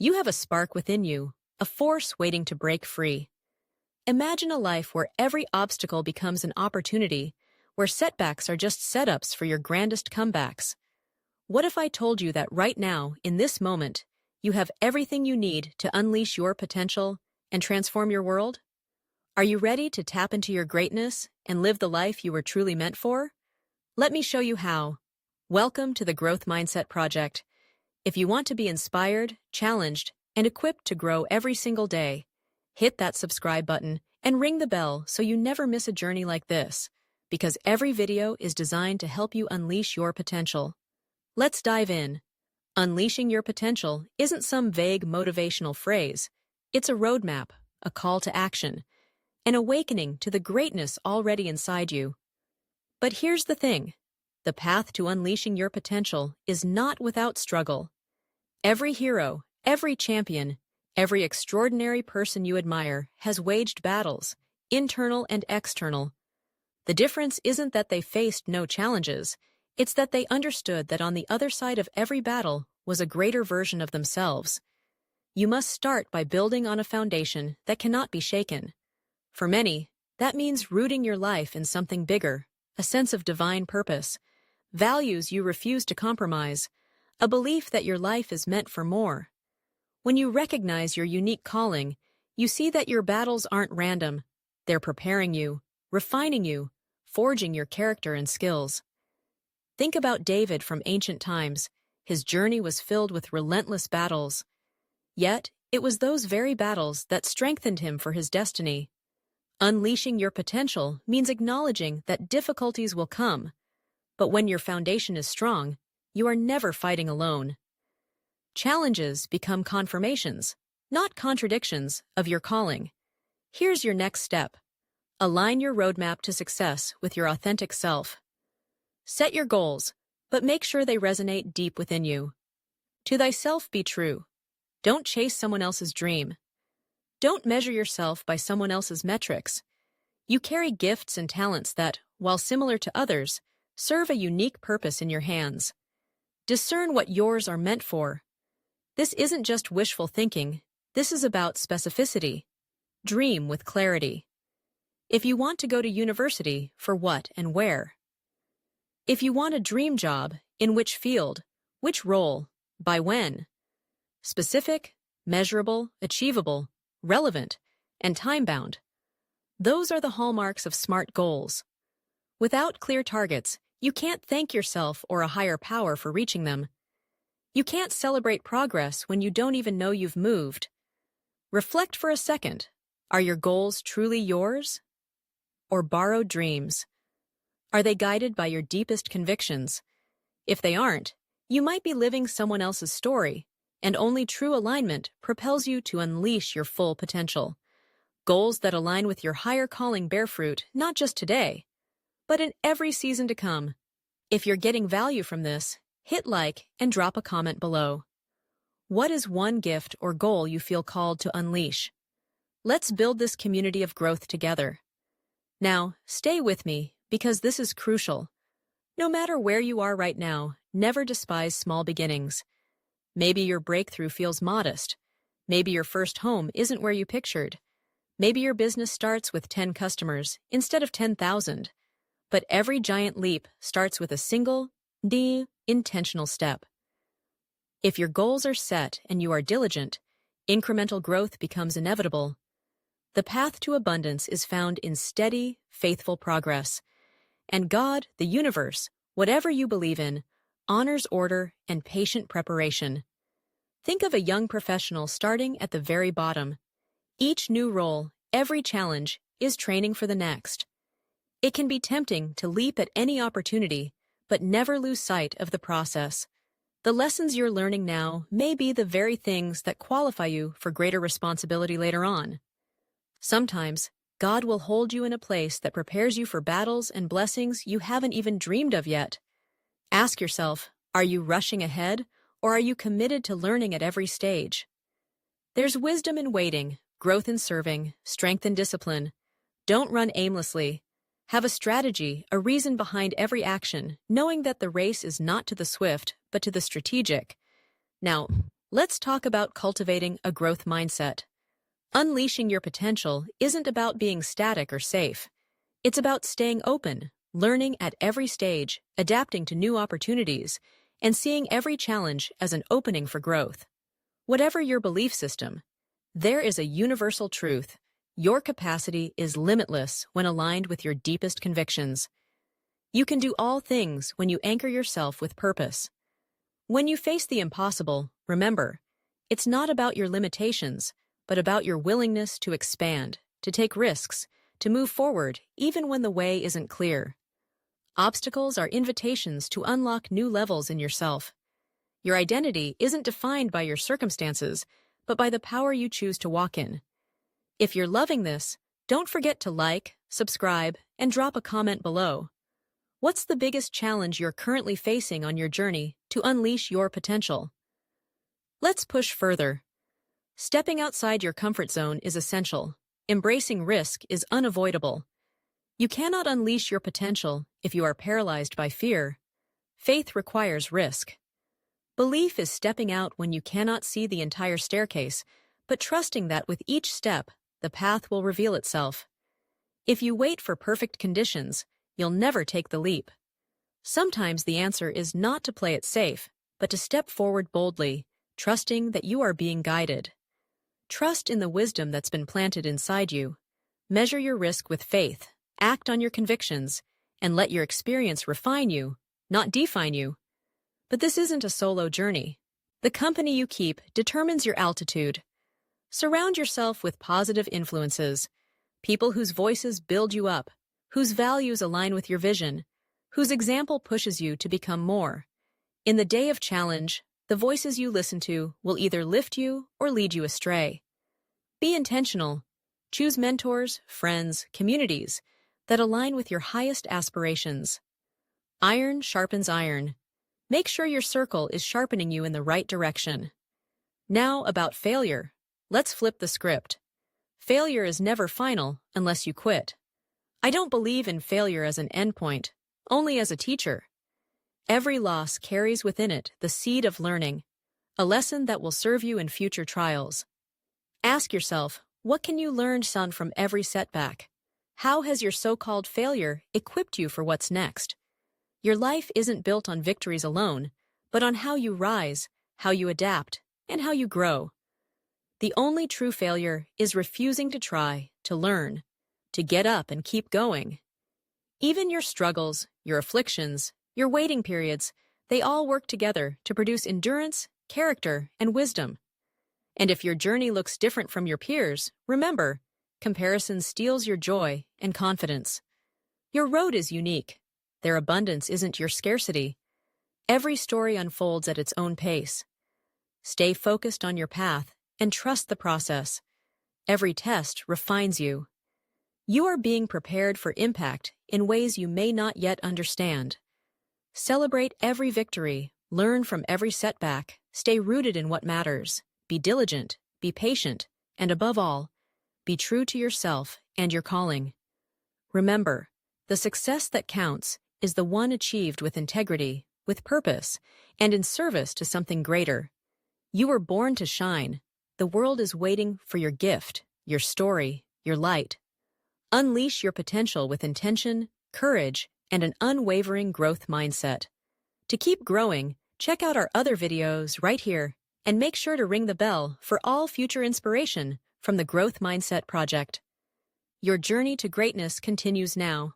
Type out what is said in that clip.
You have a spark within you, a force waiting to break free. Imagine a life where every obstacle becomes an opportunity, where setbacks are just setups for your grandest comebacks. What if I told you that right now, in this moment, you have everything you need to unleash your potential and transform your world? Are you ready to tap into your greatness and live the life you were truly meant for? Let me show you how. Welcome to the Growth Mindset Project. If you want to be inspired, challenged, and equipped to grow every single day, hit that subscribe button and ring the bell so you never miss a journey like this, because every video is designed to help you unleash your potential. Let's dive in. Unleashing your potential isn't some vague motivational phrase. It's a roadmap, a call to action, an awakening to the greatness already inside you. But here's the thing. The path to unleashing your potential is not without struggle. Every hero, every champion, every extraordinary person you admire has waged battles, internal and external. The difference isn't that they faced no challenges, it's that they understood that on the other side of every battle was a greater version of themselves. You must start by building on a foundation that cannot be shaken. For many, that means rooting your life in something bigger, a sense of divine purpose, values you refuse to compromise, a belief that your life is meant for more. When you recognize your unique calling, you see that your battles aren't random. They're preparing you, refining you, forging your character and skills. Think about David from ancient times. His journey was filled with relentless battles. Yet, it was those very battles that strengthened him for his destiny. Unleashing your potential means acknowledging that difficulties will come. But when your foundation is strong, you are never fighting alone. Challenges become confirmations, not contradictions, of your calling. Here's your next step. Align your roadmap to success with your authentic self. Set your goals, but make sure they resonate deep within you. To thyself be true. Don't chase someone else's dream. Don't measure yourself by someone else's metrics. You carry gifts and talents that, while similar to others, serve a unique purpose in your hands. Discern what yours are meant for. This isn't just wishful thinking. This is about specificity. Dream with clarity. If you want to go to university, for what and where? If you want a dream job, in which field, which role, by when? Specific, measurable, achievable, relevant, and time-bound. Those are the hallmarks of smart goals. Without clear targets, you can't thank yourself or a higher power for reaching them. You can't celebrate progress when you don't even know you've moved. Reflect for a second. Are your goals truly yours? Or borrowed dreams? Are they guided by your deepest convictions? If they aren't, you might be living someone else's story, and only true alignment propels you to unleash your full potential. Goals that align with your higher calling bear fruit not just today, but in every season to come. If you're getting value from this, hit like and drop a comment below. What is one gift or goal you feel called to unleash? Let's build this community of growth together. Now, stay with me, because this is crucial. No matter where you are right now, never despise small beginnings. Maybe your breakthrough feels modest. Maybe your first home isn't where you pictured. Maybe your business starts with 10 customers instead of 10,000. But every giant leap starts with a single, intentional step. If your goals are set and you are diligent, incremental growth becomes inevitable. The path to abundance is found in steady, faithful progress. And God, the universe, whatever you believe in, honors order and patient preparation. Think of a young professional starting at the very bottom. Each new role, every challenge, is training for the next. It can be tempting to leap at any opportunity, but never lose sight of the process. The lessons you're learning now may be the very things that qualify you for greater responsibility later on. Sometimes, God will hold you in a place that prepares you for battles and blessings you haven't even dreamed of yet. Ask yourself, are you rushing ahead, or are you committed to learning at every stage? There's wisdom in waiting, growth in serving, strength in discipline. Don't run aimlessly. Have a strategy, a reason behind every action, knowing that the race is not to the swift, but to the strategic. Now, Let's talk about cultivating a growth mindset. Unleashing your potential isn't about being static or safe. It's about staying open, learning at every stage, adapting to new opportunities, and seeing every challenge as an opening for growth. Whatever your belief system, there is a universal truth. Your capacity is limitless when aligned with your deepest convictions. You can do all things when you anchor yourself with purpose. When you face the impossible, remember, it's not about your limitations, but about your willingness to expand, to take risks, to move forward even when the way isn't clear. Obstacles are invitations to unlock new levels in yourself. Your identity isn't defined by your circumstances, but by the power you choose to walk in. If you're loving this, don't forget to like, subscribe, and drop a comment below. What's the biggest challenge you're currently facing on your journey to unleash your potential? Let's push further. Stepping outside your comfort zone is essential. Embracing risk is unavoidable. You cannot unleash your potential if you are paralyzed by fear. Faith requires risk. Belief is stepping out when you cannot see the entire staircase, but trusting that with each step, the path will reveal itself. If you wait for perfect conditions, you'll never take the leap. Sometimes the answer is not to play it safe, but to step forward boldly, trusting that you are being guided. Trust in the wisdom that's been planted inside you. Measure your risk with faith, act on your convictions, and let your experience refine you, not define you. But this isn't a solo journey. The company you keep determines your altitude. Surround yourself with positive influences, people whose voices build you up, whose values align with your vision, whose example pushes you to become more. In the day of challenge, the voices you listen to will either lift you or lead you astray. Be intentional. Choose mentors, friends, communities that align with your highest aspirations. Iron sharpens iron. Make sure your circle is sharpening you in the right direction. Now about failure. Let's flip the script. Failure is never final unless you quit. I don't believe in failure as an endpoint, only as a teacher. Every loss carries within it the seed of learning, a lesson that will serve you in future trials. Ask yourself, what can you learn from every setback? How has your so-called failure equipped you for what's next? Your life isn't built on victories alone, but on how you rise, how you adapt, and how you grow. The only true failure is refusing to try, to learn, to get up and keep going. Even your struggles, your afflictions, your waiting periods, they all work together to produce endurance, character, and wisdom. And if your journey looks different from your peers, remember, comparison steals your joy and confidence. Your road is unique. Their abundance isn't your scarcity. Every story unfolds at its own pace. Stay focused on your path and trust the process. Every test refines you. You are being prepared for impact in ways you may not yet understand. Celebrate every victory, learn from every setback, stay rooted in what matters, be diligent, be patient, and above all, be true to yourself and your calling. Remember, the success that counts is the one achieved with integrity, with purpose, and in service to something greater. You were born to shine. The world is waiting for your gift, your story, your light. Unleash your potential with intention, courage, and an unwavering growth mindset. To keep growing, check out our other videos right here, and make sure to ring the bell for all future inspiration from the Growth Mindset Project. Your journey to greatness continues now.